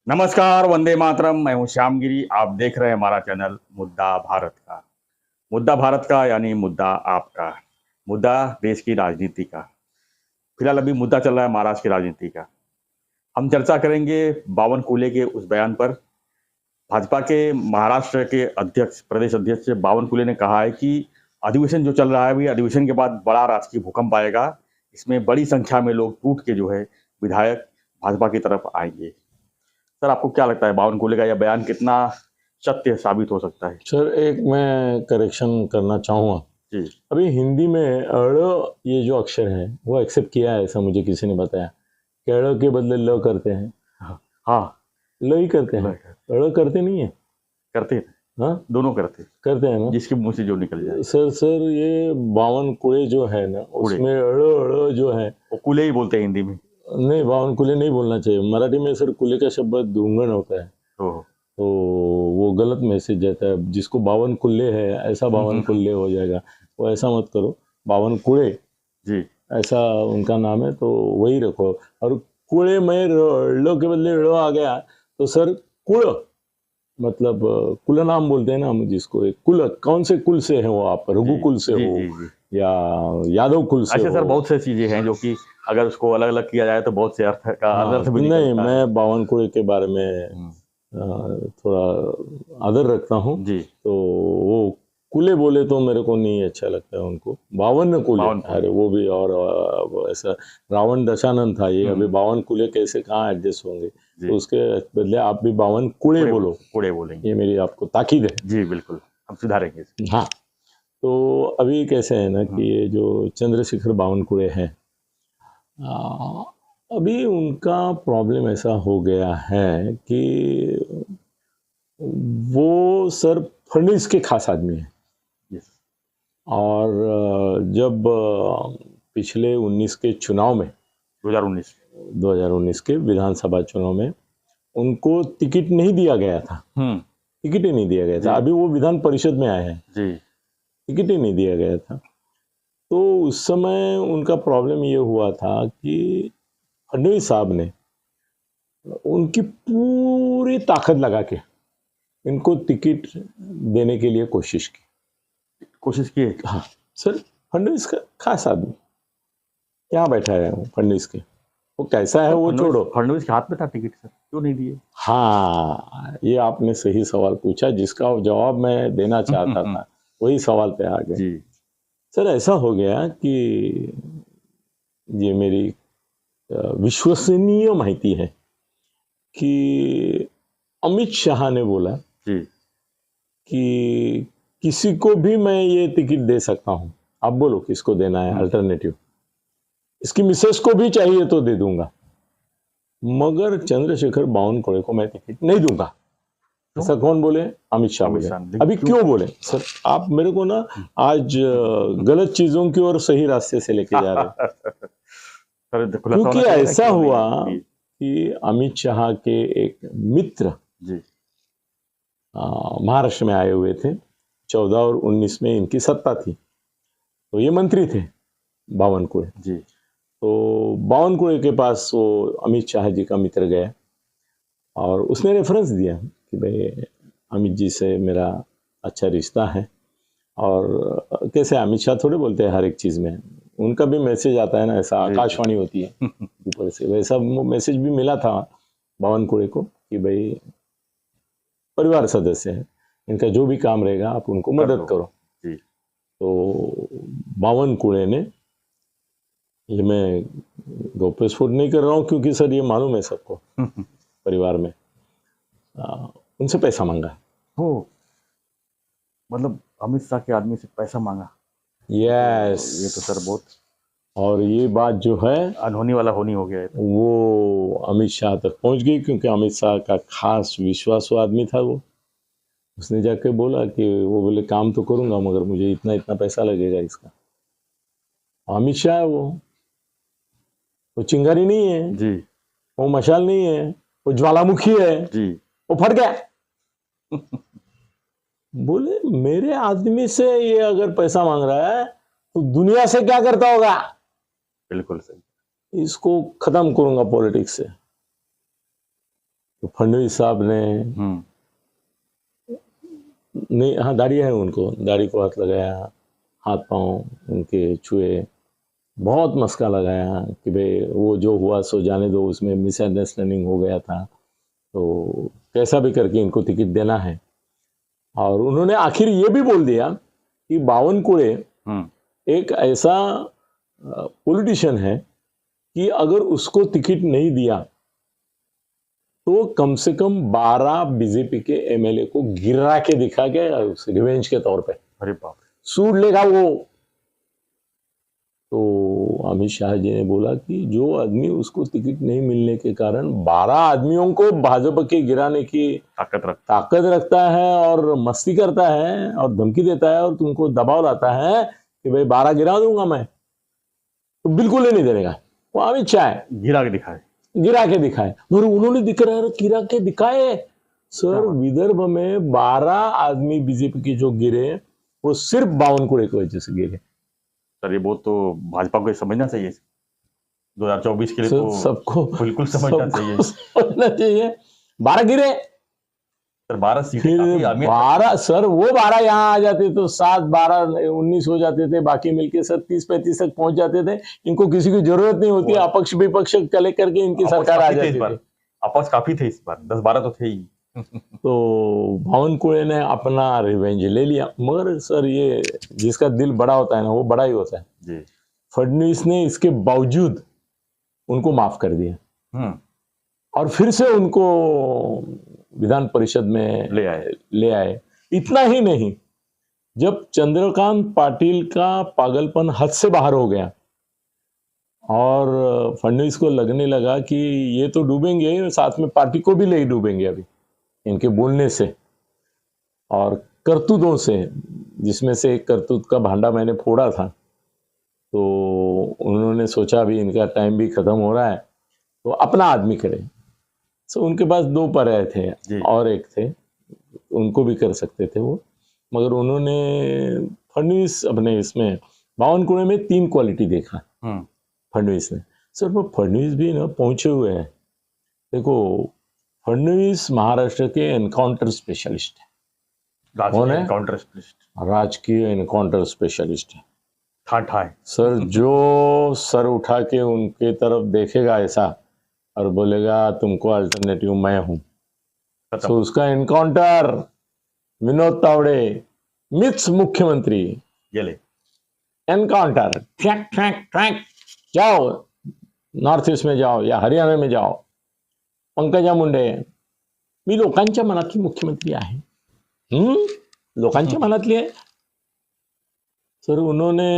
नमस्कार, वंदे मातरम। मैं हूँ श्यामगिरी। आप देख रहे हैं हमारा चैनल मुद्दा भारत का। मुद्दा भारत का यानी मुद्दा आपका। मुद्दा देश की राजनीति का। फिलहाल अभी मुद्दा चल रहा है महाराष्ट्र की राजनीति का। हम चर्चा करेंगे बावन कूले के उस बयान पर। भाजपा के महाराष्ट्र के अध्यक्ष, प्रदेश अध्यक्ष बावन कूले ने कहा है कि अधिवेशन जो चल रहा है अभी, अधिवेशन के बाद बड़ा राजकीय भूकंप आएगा। इसमें बड़ी संख्या में लोग टूट के जो है विधायक भाजपा की तरफ आएंगे। सर, आपको क्या लगता है बावनकुले का यह बयान कितना सत्य साबित हो सकता है? सर, एक मैं करेक्शन करना चाहूँगा। जी। अभी हिंदी में ये जो अक्षर है वो एक्सेप्ट किया है, ऐसा मुझे किसी ने बताया कि के बदले ल करते हैं। हाँ, ल ही करते हैं, करते नहीं है। करते हैं। हाँ, दोनों करते हैं ना। जिसके मुंह से जो निकल जाए। सर ये बावन कुले जो है ना, उसमें जो है वो कुले ही बोलते हैं हिंदी में। नहीं, बावन कुले नहीं बोलना चाहिए। मराठी में सर कुले का शब्द धूंगन होता है, तो वो गलत मैसेज जाता है। जिसको बावन कुल्ले है ऐसा बावन कुल्ले हो जाएगा, वो ऐसा मत करो। बावन कुड़े जी, ऐसा उनका नाम है, तो वही रखो। और कुड़े में लो के बदले लो आ गया तो सर कुल, मतलब कुल नाम बोलते हैं ना हम जिसको। एक कुल, कौन से कुल से है वो? आप रघुकुल से हो या यादव कुल से ऐसे हो? सर बहुत से चीजें हैं जो कि अगर उसको अलग अलग किया जाए तो बहुत से अर्थ का अनर्थ भी नहीं, निकलता है। मैं बावन कुड़े के बारे में थोड़ा आदर रखता हूँ जी। तो वो कुले बोले तो मेरे को नहीं अच्छा लगता है उनको। बावन कुले, अरे वो भी, और ऐसा रावण दशानंद था ये, अभी बावन कुले कैसे कहाँ एडजस्ट होंगे? तो उसके बदले आप भी बावन कुड़े बोलो। कुड़े बोलेंगे। ये मेरी आपको ताकीद है। जी बिल्कुल, हम सुधारेंगे। हाँ, तो अभी कैसे है ना कि ये जो चंद्रशेखर बावनकुळे हैं, अभी उनका प्रॉब्लम ऐसा हो गया है कि वो सर फडणवीस के खास आदमी है। और जब पिछले 19 के चुनाव में 2019 के विधानसभा चुनाव में उनको टिकट नहीं दिया गया था। टिकट ही नहीं दिया गया था। अभी वो विधान परिषद में आए हैं, टिकट ही नहीं दिया गया था। तो उस समय उनका प्रॉब्लम ये हुआ था कि फडणवीस साहब ने उनकी पूरी ताकत लगा के इनको टिकट देने के लिए कोशिश की। हाँ सर, फडणवीस का खास आदमी यहाँ बैठा है फडणवीस के। वो कैसा है वो छोड़ो, फडणवीस के हाथ में था टिकट, सर क्यों नहीं दिए? हाँ, ये आपने सही सवाल पूछा जिसका जवाब मैं देना चाहता था। वही सवाल पे आ गए। सर, ऐसा हो गया कि ये मेरी विश्वसनीय माहिती है कि अमित शाह ने बोला कि किसी को भी मैं ये टिकट दे सकता हूं, आप बोलो किसको देना है अल्टरनेटिव। इसकी मिसेस को भी चाहिए तो दे दूंगा, मगर चंद्रशेखर बावनकुळे को मैं टिकट नहीं दूंगा। ऐसा कौन बोले? अमित शाह बोले। अभी क्यों बोले? सर, आप मेरे को ना आज गलत चीजों की ओर सही रास्ते से लेके जा रहे हैं। क्योंकि ऐसा हुआ कि अमित शाह के एक मित्र महाराष्ट्र में आए हुए थे। 14 और 19 में इनकी सत्ता थी, तो ये मंत्री थे बावनकुळे जी। तो बावनकुळे के पास वो अमित शाह जी का मित्र गया और उसने रेफरेंस दिया कि भाई अमित जी से मेरा अच्छा रिश्ता है। और कैसे अमित शाह थोड़े बोलते हैं हर एक चीज़ में, उनका भी मैसेज आता है ना, ऐसा आकाशवाणी होती है ऊपर से, वैसा मैसेज भी मिला था बावनकुळे को कि भाई परिवार सदस्य है, इनका जो भी काम रहेगा आप उनको मदद करो। तो बावनकुळे ने, ये मैं गौप्यस्फोट नहीं कर रहा हूँ क्योंकि सर ये मालूम है सबको परिवार में, उनसे पैसा मांगा। हो, मतलब अमित शाह के आदमी से पैसा मांगा? यस, ये तो सर बहुत, और ये बात जो है अनहोनी वाला होनी हो गया है। वो अमित शाह तक पहुंच गई क्योंकि अमित शाह का खास विश्वासु आदमी था वो। उसने जाके बोला कि वो बोले काम तो करूंगा मगर मुझे इतना इतना पैसा लगेगा इसका। अमित शाह वो चिंगारी नहीं है जी, वो मशाल नहीं है, वो ज्वालामुखी है जी, वो फट गया बोले मेरे आदमी से ये अगर पैसा मांग रहा है तो दुनिया से क्या करता होगा? बिल्कुल सही, इसको खत्म करूंगा पॉलिटिक्स से। तो फडणवीस साहब ने नहीं, हाँ दाढ़ी है उनको, दाढ़ी को हाथ लगाया, हाथ पांव उनके छुए, बहुत मस्का लगाया कि भाई वो जो हुआ सो जाने दो, उसमें मिसअंडरस्टैंडिंग हो गया था, तो कैसा भी करके इनको टिकट देना है। और उन्होंने आखिर ये भी बोल दिया कि बावनकुळे एक ऐसा पॉलिटिशियन है कि अगर उसको टिकट नहीं दिया तो कम से कम 12 बीजेपी के एमएलए को गिरा के दिखा के रिवेंज के तौर पे, अरे बाप, सूट लेगा वो। तो अमित शाह जी ने बोला कि जो आदमी उसको टिकट नहीं मिलने के कारण 12 आदमियों को भाजपा के गिराने की ताकत रखता है और मस्ती करता है और धमकी देता है और तुमको दबाव लाता है कि भाई 12 गिरा दूंगा मैं, तो बिल्कुल ही नहीं देगा। वो अमित शाह गिरा के दिखाए और उन्होंने गिरा के दिखाए। सर विदर्भ में 12 आदमी बीजेपी के जो गिरे वो सिर्फ बावनकुळे की वजह से गिरे। सर ये बहुत तो भाजपा को समझना चाहिए, 2024 के लिए तो सबको बिल्कुल समझना चाहिए। 12 गिरे सर, 12 सीटें, 12 सर, वो 12 यहाँ आ जाते तो 7, 12, 19 हो जाते थे, बाकी मिलके सर 30-35 तक पहुंच जाते थे। इनको किसी की जरूरत नहीं होती, अपक्ष विपक्ष कलेक्ट करके इनकी सरकार आ जाती थी। अपक्ष काफी थे इस बार, 10-12 तो थे ही। तो बावनकुळे ने अपना रिवेंज ले लिया। मगर सर ये जिसका दिल बड़ा होता है ना, वो बड़ा ही होता है जी। फडणवीस ने इसके बावजूद उनको माफ कर दिया और फिर से उनको विधान परिषद में ले आए। इतना ही नहीं, जब चंद्रकांत पाटिल का पागलपन हद से बाहर हो गया और फडणवीस को लगने लगा कि ये तो डूबेंगे, साथ में पार्टी को भी ले डूबेंगे अभी इनके बोलने से और करतूतों से, जिसमें से एक करतूत का भांडा मैंने फोड़ा था। तो उन्होंने सोचा अभी इनका टाइम भी खत्म हो रहा है तो अपना आदमी करे। सो उनके पास 2 पर्याय थे और एक थे, उनको भी कर सकते थे वो, मगर उन्होंने फडणवीस अपने इसमें बावनकुळे में 3 क्वालिटी देखा फडणवीस ने। सर वो फडणवीस भी ना पहुंचे हुए हैं। देखो फडणवीस महाराष्ट्र के एनकाउंटर स्पेशलिस्ट है। कौन है? एनकाउंटर स्पेशलिस्ट, राजकीय एनकाउंटर स्पेशलिस्ट है। ठाठा है सर, जो सर उठा के उनके तरफ देखेगा ऐसा और बोलेगा तुमको अल्टरनेटिव मैं हूं, तो उसका एनकाउंटर विनोद तावड़े मिक्स मुख्यमंत्री गेले एनकाउंटर ट्रैक ट्रैक ट्रैक, जाओ नॉर्थ ईस्ट में जाओ या हरियाणा में जाओ। पंकजा मुंडे मी लोकांच्या मनातली मुख्यमंत्री आहे, लोकांच्या मनातली आहे। सर उन्होंने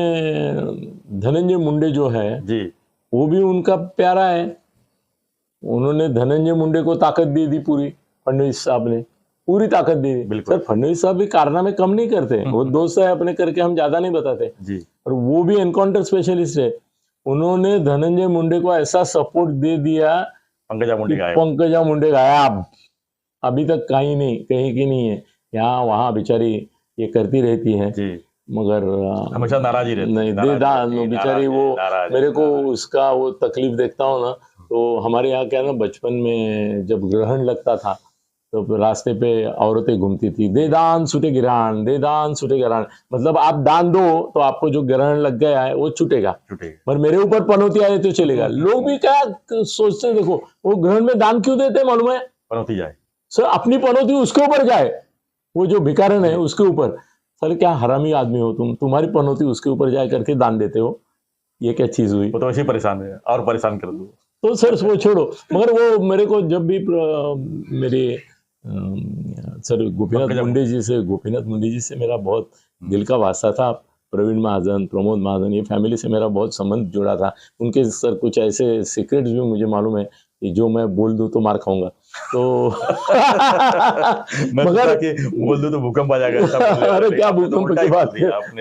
धनंजय मुंडे जो है जी, वो भी उनका प्यारा है। उन्होंने धनंजय मुंडे को ताकत दे दी पूरी, फडणवीस साहब ने पूरी ताकत दे दी। सर फडणवीस साहब भी कारनामे कम नहीं करते, वो दोस्त है अपने करके हम ज्यादा नहीं बताते जी। और वो भी एनकाउंटर स्पेशलिस्ट है। उन्होंने धनंजय मुंडे को ऐसा सपोर्ट दे दिया, पंकजा मुंडे गायब, अभी तक कहीं नहीं, कहीं की नहीं है। यहाँ वहां बेचारी ये करती रहती है जी, मगर हमेशा नाराज ही रहती है। नहीं बेचारी, वो मेरे को उसका वो तकलीफ देखता हूँ ना, तो हमारे यहाँ क्या ना, बचपन में जब ग्रहण लगता था तो रास्ते पे औरतें घूमती थी, दे दान छूटे गिरान, दे दान छूटे गिरान, मतलब आप दान दो तो आपको जो ग्रहण लग गया है वो छूटेगा, पर मेरे ऊपर पनौती आए तो चलेगा। लोग भी क्या सोचते, देखो वो ग्रहण में दान क्यों देते मालूम है? पनौती जाए सर, अपनी पनौती उसके ऊपर जाए, वो जो भिखारन है उसके ऊपर। सर क्या हरामी आदमी हो तुम, तुम्हारी पनौती उसके ऊपर जाए करके दान देते हो, ये क्या चीज हुई? वो तो वैसे परेशान है और परेशान कर दो तो सर वो छोड़ो। मगर वो मेरे को जब भी मेरे सर गोपीनाथ मुंडे जी से मेरा बहुत दिल का वास्ता था। प्रवीण महाजन, प्रमोद महाजन, ये फैमिली से मेरा बहुत संबंध जुड़ा था। उनके सर कुछ ऐसे सीक्रेट्स भी मुझे मालूम है कि जो मैं बोल दूं तो मार खाऊंगा, तो मगर बोल दूं तो भूकंप आ जाएगा। अरे क्या भूकंप की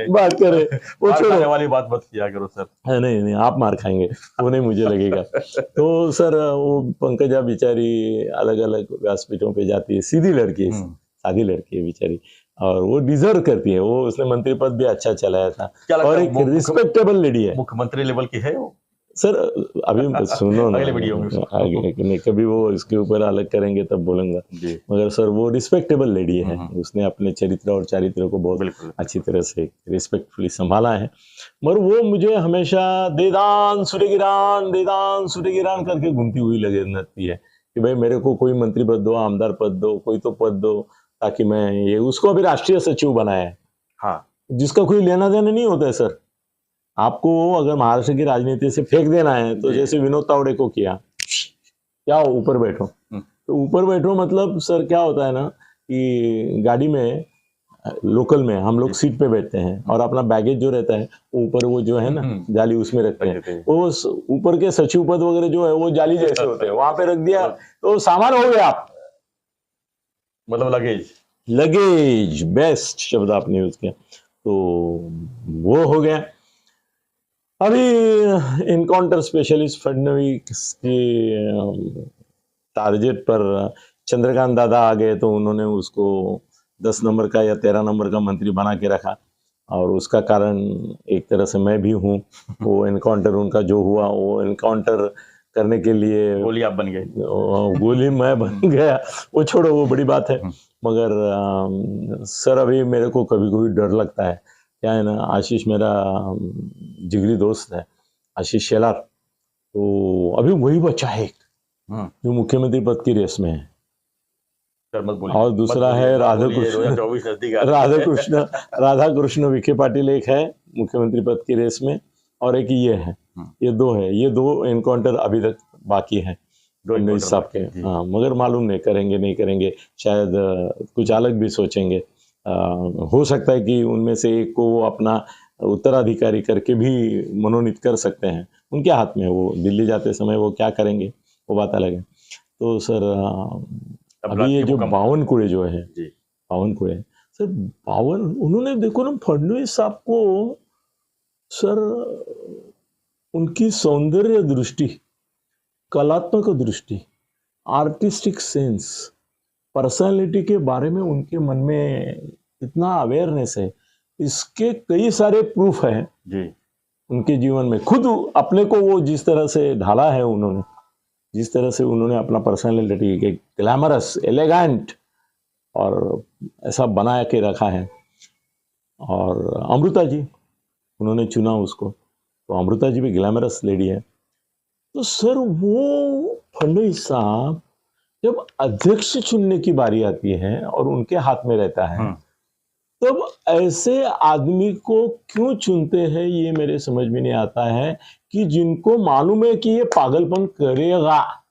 बात करे, वो छोड़ो वाली बात मत किया करो सर। नहीं आप मार खाएंगे, वो नहीं मुझे लगेगा। तो सर वो पंकजा बेचारी अलग अलग व्यासपीठों पे जाती है, सीधी लड़की है, सादी लड़की है बेचारी, और वो डिजर्व करती है। वो उसने मंत्री पद भी अच्छा चलाया था और एक रिस्पेक्टेबल लेडी है। मुख्यमंत्री लेवल की है वो सर अभी सुनो ना, अगले वीडियो में आगे नहीं, कभी वो इसके ऊपर अलग करेंगे तब बोलूंगा। जी मगर सर वो रिस्पेक्टेबल लेडी है, उसने अपने चरित्र और चारित्र को बहुत बिल्कुल अच्छी तरह से रिस्पेक्टफुली संभाला है। मगर वो मुझे हमेशा देदान सूर्यगिरान करके घूमती हुई लगे रहती है कि भाई मेरे को कोई मंत्री पद दो, आमदार पद दो, कोई तो पद दो, ताकि मैं ये, उसको अभी राष्ट्रीय सचिव बनाया है, हाँ जिसका कोई लेना देना नहीं होता है सर। आपको अगर महाराष्ट्र की राजनीति से फेंक देना है तो जैसे विनोद तावड़े को किया, क्या ऊपर बैठो, तो ऊपर बैठो मतलब सर क्या होता है ना कि गाड़ी में लोकल में हम लोग सीट पे बैठते हैं और अपना बैगेज जो रहता है ऊपर वो जो है ना जाली उसमें रखते हैं, वो ऊपर के सचिव पद वगैरह जो है वो जाली जैसे होते हैं, वहां पे रख दिया तो सामान हो गया, आप मतलब लगेज बेस्ट शब्द आपने यूज किया, तो वो हो गया। अभी इनकाउंटर स्पेशलिस्ट फडणवीस की टारगेट पर चंद्रकांत दादा आ गए तो उन्होंने उसको 10 नंबर का या 13 नंबर का मंत्री बना के रखा, और उसका कारण एक तरह से मैं भी हूँ। वो इनकाउंटर उनका जो हुआ, वो इनकाउंटर करने के लिए गोली आप बन गए, गोली मैं बन गया, वो छोड़ो, वो बड़ी बात है। मगर सर अभी मेरे को कभी कभी डर लगता है, क्या है ना, आशीष मेरा जिगरी दोस्त है, आशीष शेलार, तो अभी वही बच्चा है जो मुख्यमंत्री पद की रेस में है, और दूसरा है राधा कृष्ण विखे पाटिल, एक है मुख्यमंत्री पद की रेस में, और एक ये है, ये दो है, ये दो एनकाउंटर अभी तक बाकी है फडणवीस साहब के। हाँ, मगर मालूम नहीं करेंगे नहीं करेंगे, शायद कुछ अलग भी सोचेंगे। हो सकता है कि उनमें से एक को वो अपना उत्तराधिकारी करके भी मनोनीत कर सकते हैं, उनके हाथ में, वो दिल्ली जाते समय वो क्या करेंगे वो बात अलग है। तो सर अभी ये जो बावनकुळे जो है, बावनकुळे सर, उन्होंने देखो ना फडणवीस साहब को सर, उनकी सौंदर्य दृष्टि, कलात्मक दृष्टि, आर्टिस्टिक सेंस, पर्सनालिटी के बारे में उनके मन में इतना अवेयरनेस है, इसके कई सारे प्रूफ हैं जी उनके जीवन में। खुद अपने को वो जिस तरह से ढाला है उन्होंने, जिस तरह से उन्होंने अपना पर्सनालिटी के ग्लैमरस, एलिगेंट और ऐसा बना के रखा है। और अमृता जी, उन्होंने चुना उसको, तो अमृता जी भी ग्लैमरस लेडी है। तो सर वो फडणवीस साहब जब अध्यक्ष चुनने की बारी आती है और उनके हाथ में रहता है, तब ऐसे आदमी को क्यों चुनते हैं ये मेरे समझ में नहीं आता है, कि जिनको मालूम है कि ये पागलपन करेगा,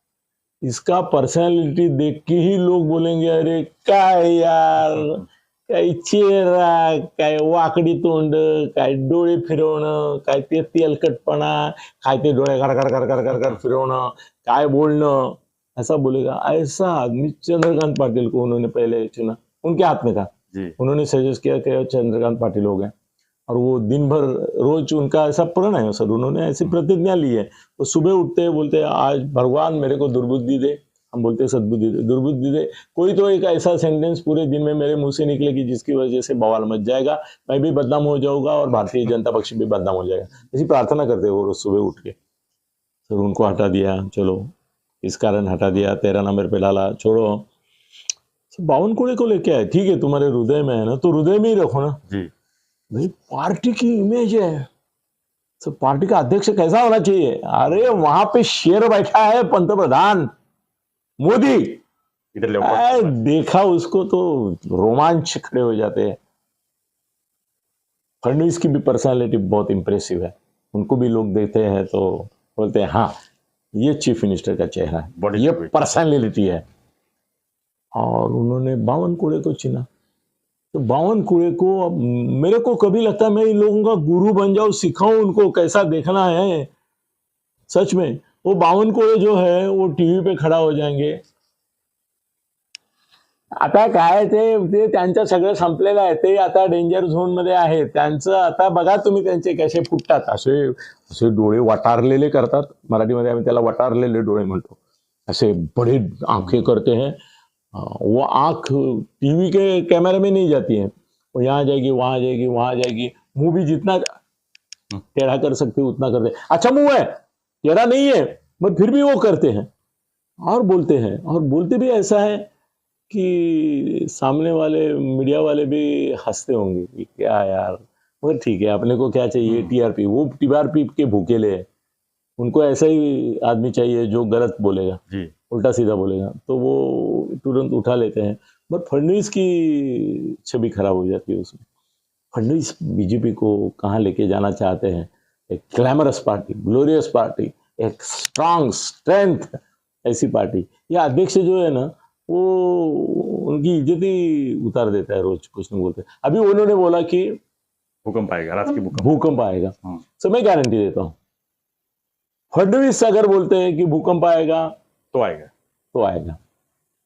इसका पर्सनालिटी देख के ही लोग बोलेंगे अरे काय यार, काय चेहरा, काय वाकडी तोंड, काय डोळे फिरवणं, काय ते तेलकटपणा, काय ते डोळे कर कर कर कर कर कर फिरवणं, काय बोलणं, ऐसा बोलेगा। ऐसा आदमी चंद्रकांत पाटिल को उन्होंने पहले चुना, उनके हाथ में था, उन्होंने सजेस्ट किया कि चंद्रकांत पाटिल हो गए, और वो दिन भर रोज उनका ऐसा प्रण है सर, उन्होंने ऐसी प्रतिज्ञा ली है, तो सुबह उठते हैं बोलते हैं आज भगवान मेरे को दुर्बुद्धि दे, हम बोलते हैं सद्बुद्धि दे, दुर्बुद्धि दे, कोई तो एक ऐसा सेंटेंस पूरे दिन में मेरे मुंह से निकलेगी जिसकी वजह से बवाल मच जाएगा, मैं भी बदनाम हो जाऊंगा और भारतीय जनता पक्ष भी बदनाम हो जाएगा। ऐसी प्रार्थना करते वो रोज सुबह उठ के। सर उनको हटा दिया, चलो इस कारण हटा दिया, 13 नंबर पे डाला, छोड़ो। बावनकुळे को लेके आए, ठीक है तुम्हारे हृदय में है ना, तो हृदय में ही रखो ना जी। भाई पार्टी की इमेज है, तो पार्टी का अध्यक्ष कैसा होना चाहिए? अरे वहां पे शेर बैठा है, पंतप्रधान मोदी, देखा उसको तो रोमांच खड़े हो जाते हैं। फडणवीस की भी पर्सनालिटी बहुत इंप्रेसिव है, उनको भी लोग देखते हैं तो बोलते हैं हाँ ये चीफ मिनिस्टर का चेहरा है, ये पर्सनालिटी है। और उन्होंने बावनकुळे को चुना, तो बावनकुळे को, अब मेरे को कभी लगता है मैं इन लोगों का गुरु बन जाऊं, सिखाऊं उनको कैसा देखना है। सच में वो बावनकुळे जो है वो टीव्ही पे खड़ा हो जाएंगे। आता काय ते त्यांचं सगळं संपलेलं आहे, ते आता डेंजर झोन मध्ये आहे त्यांचं। आता बघा तुम्ही त्यांचे कसे फुटतात, असे असे डोळे वटारलेले करतात, मराठीमध्ये आम्ही त्याला वटारलेले डोळे म्हणतो, ऐसे बड़े आंखें करते हैं। वो आंख टीवी के कैमरे में नहीं जाती है, वो यहाँ जाएगी वहां जाएगी वहां जाएगी, मुंह भी जितना टेढ़ा कर सकते उतना करते। अच्छा मुंह है चेहरा नहीं है, पर फिर भी वो करते हैं और बोलते हैं, और बोलते भी ऐसा है कि सामने वाले मीडिया वाले भी हंसते होंगे कि क्या यार, मगर ठीक है, अपने को क्या चाहिए, टीआरपी। वो टीआरपी के भूखेले हैं, उनको ऐसा ही आदमी चाहिए जो गलत बोलेगा, उल्टा सीधा बोलेगा, तो वो तुरंत उठा लेते हैं। बट फडणवीस की छवि खराब हो जाती है उसमें। फडणवीस बीजेपी को कहाँ लेके जाना चाहते हैं, एक ग्लैमरस पार्टी, ग्लोरियस पार्टी, एक स्ट्रांग स्ट्रेंथ ऐसी पार्टी। ये अध्यक्ष जो है ना, वो उनकी इज्जत ही उतार देता है, रोज कुछ नहीं बोलते। अभी उन्होंने बोला कि भूकंप आएगा, राजकीय भूकंप आएगा, तो मैं गारंटी देता हूँ, फडणवीस अगर बोलते हैं कि भूकंप आएगा तो आएगा, तो आएगा।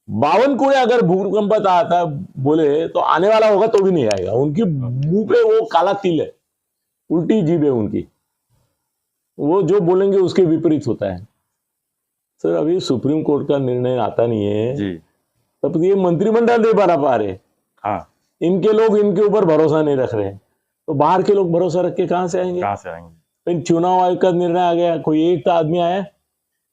बावनकुळे अगर भूकंप आता बोले तो आने वाला होगा तो भी नहीं आएगा। उनकी मुंह पे वो काला तिल है, उल्टी जीभ है उनकी, वो जो बोलेंगे उसके विपरीत होता है। सर अभी सुप्रीम कोर्ट का निर्णय आता नहीं है जी, तब ये मंत्रिमंडल नहीं बना पा रहे। हाँ, इनके लोग इनके ऊपर भरोसा नहीं रख रहे, तो बाहर के लोग भरोसा रख के कहां से आएंगे? कहां से आएंगे? फिर चुनाव आयोग का निर्णय आ गया, कोई एक तो आदमी आया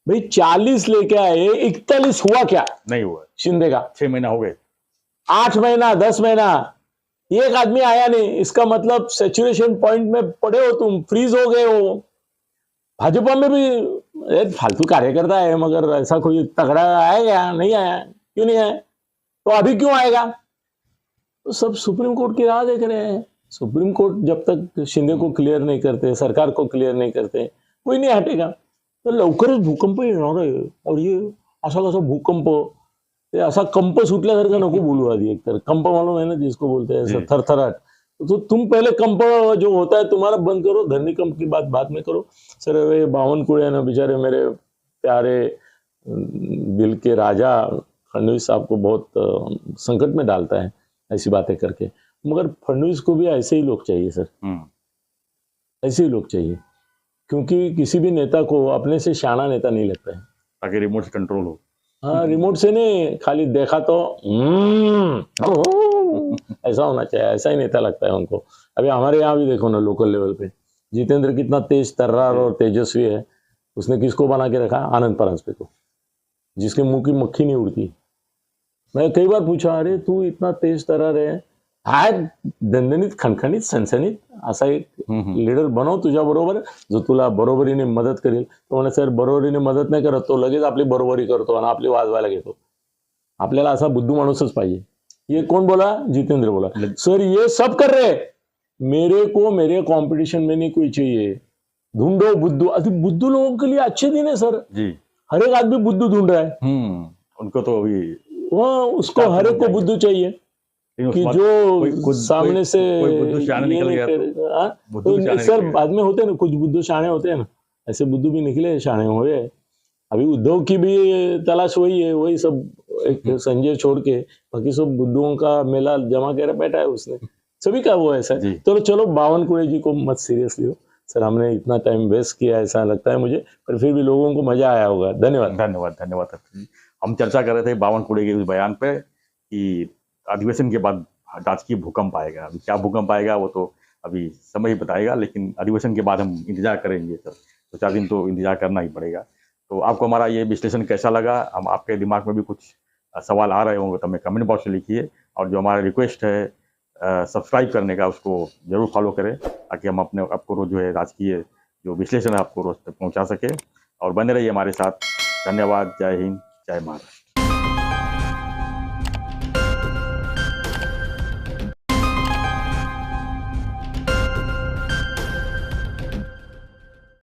भाई, 40 लेके आए, 41 हुआ क्या? नहीं हुआ। शिंदे का 6 महीना हो गए, 8 महीना 10 महीना, एक आदमी आया नहीं। इसका मतलब सैचुरेशन पॉइंट में पड़े हो तुम, फ्रीज हो गए हो। भाजपा में भी फालतू कार्यकर्ता है, मगर ऐसा कोई तगड़ा आएगा? नहीं आया। क्यों नहीं आया? तो अभी क्यों आएगा? तो सब सुप्रीम कोर्ट की राह देख रहे हैं। सुप्रीम कोर्ट जब तक शिंदे को क्लियर नहीं करते, सरकार को क्लियर नहीं करते, कोई नहीं हटेगा। तर लवकरच भूकंप येणार आहे, और ये असा कसा भूकंप, ते असा कंप सुटल्यासारखं नको बोलू आधी। एक तर कंप मालूम है ना जिसको बोलते हैं, ऐसा थरथराट। तो तुम पहले कंप जो होता है तुम्हारा बंद करो, धरनी कंप की बात बाद में करो। सर वे बावनकुळे ना बेचारे मेरे प्यारे दिल के राजा फडणवीस साहब को बहुत संकट में डालता है ऐसी बातें करके। मगर फडणवीस को भी ऐसे ही लोग चाहिए सर, ऐसे ही लोग चाहिए, क्योंकि किसी भी नेता को अपने से शाना नेता नहीं लगता है, ताकि रिमोट से कंट्रोल हो। हाँ, रिमोट से नहीं, खाली देखा तो ऐसा होना चाहिए, ऐसा ही नेता लगता है उनको। अभी हमारे यहाँ भी देखो ना, लोकल लेवल पे जितेंद्र कितना तेज तर्रार और तेजस्वी है, उसने किसको बना के रखा? आनंद परांजपे को, जिसके मुंह की मक्खी नहीं उड़ती। मैं कई बार पूछा, अरे तू इतना तेज तर्रार है, हाय दणदणीत खणखणीत सणसणीत असा एक लीडर बनव तुझ्या बरोबर, जो तुला बरोबरीने मदत करेल। तो म्हणे सर बरोबरीने मदत नाही करत, तो लगेच आपली बरोबरी करतो आणि आपली वाजवायला घेतो। आपल्याला असा बुद्धू माणूसच पाहिजे। ये कौन बोला? जितेंद्र बोला। सर ये सब कर रहे, मेरे को मेरे कंपटीशन में नहीं कोई चाहिए, ढूंढो बुद्धू। अभी बुद्धू लोगों के लिए अच्छे दिन है सर जी, हर एक आदमी बुद्धू ढूंढ रहा है। उनको तो अभी उसको हर एक को बुद्धू चाहिए कि जो सामने से बुद्धू शाने निकल गया। सर बाद में होते हैं ना कुछ बुद्धू शाने होते हैं ना, ऐसे बुद्धू भी निकले, शाने हुए। अभी उद्धव की भी तलाश वही है, वही सब एक संजय छोड़ के बाकी सब बुद्धुओं का मेला जमा कर बैठा है उसने, सभी का वो ऐसा है। तो चलो बावनकुळे जी को मत सीरियसली हो सर, हमने इतना टाइम वेस्ट किया ऐसा लगता है मुझे, पर फिर भी लोगों को मजा आया होगा। धन्यवाद धन्यवाद धन्यवाद। हम चर्चा कर रहे थे बावनकुळे के उस बयान पे कि अधिवेशन के बाद राजकीय भूकंप आएगा। अभी क्या भूकंप आएगा वो तो अभी समय ही बताएगा, लेकिन अधिवेशन के बाद हम इंतजार करेंगे सर, 2-4 दिन तो इंतजार करना ही पड़ेगा। तो आपको हमारा ये विश्लेषण कैसा लगा? हम आपके दिमाग में भी कुछ सवाल आ रहे होंगे तो हमें कमेंट बॉक्स में लिखिए, और जो हमारा रिक्वेस्ट है सब्सक्राइब करने का, उसको जरूर फॉलो करें, ताकि हम अपने आपको रोज जो है राजकीय जो विश्लेषण है आपको रोज तक पहुँचा सके। और बने रहिए हमारे साथ। धन्यवाद। जय हिंद, जय महाराष्ट्र।